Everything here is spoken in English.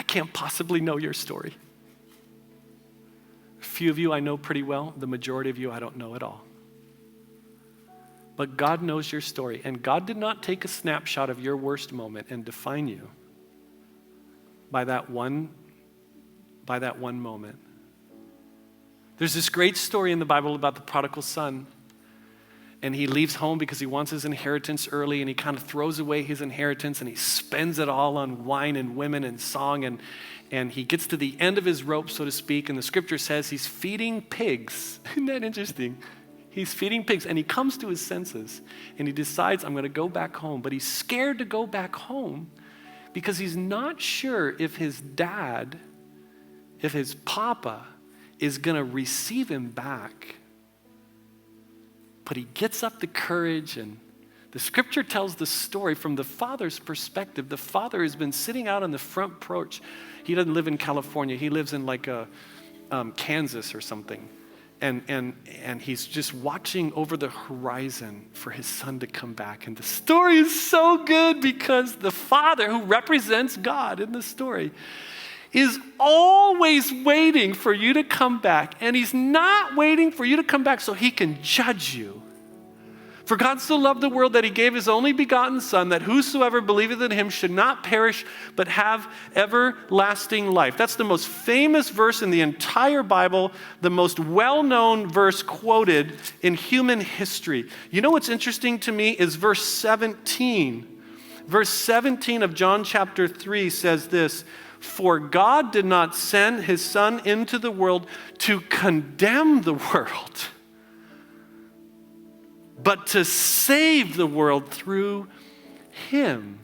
I can't possibly know your story. A few of you I know pretty well. The majority of you I don't know at all. But God knows your story. And God did not take a snapshot of your worst moment and define you by that one moment. There's this great story in the Bible about the prodigal son. And he leaves home because he wants his inheritance early, and he kind of throws away his inheritance and he spends it all on wine and women and song, and he gets to the end of his rope, so to speak, and the scripture says he's feeding pigs. Isn't that interesting? He's feeding pigs, and he comes to his senses and he decides, I'm going to go back home. But he's scared to go back home because he's not sure if his dad, if his papa is going to receive him back. But he gets up the courage, and the scripture tells the story from the father's perspective. The father has been sitting out on the front porch. He doesn't live in California. He lives in like Kansas or something. And he's just watching over the horizon for his son to come back. And the story is so good because the father, who represents God in the story, is always waiting for you to come back. And he's not waiting for you to come back so he can judge you. For God so loved the world that he gave his only begotten Son, that whosoever believeth in him should not perish, but have everlasting life. That's the most famous verse in the entire Bible, the most well-known verse quoted in human history. You know what's interesting to me is verse 17. Verse 17 of John chapter 3 says this, for God did not send his Son into the world to condemn the world, but to save the world through him.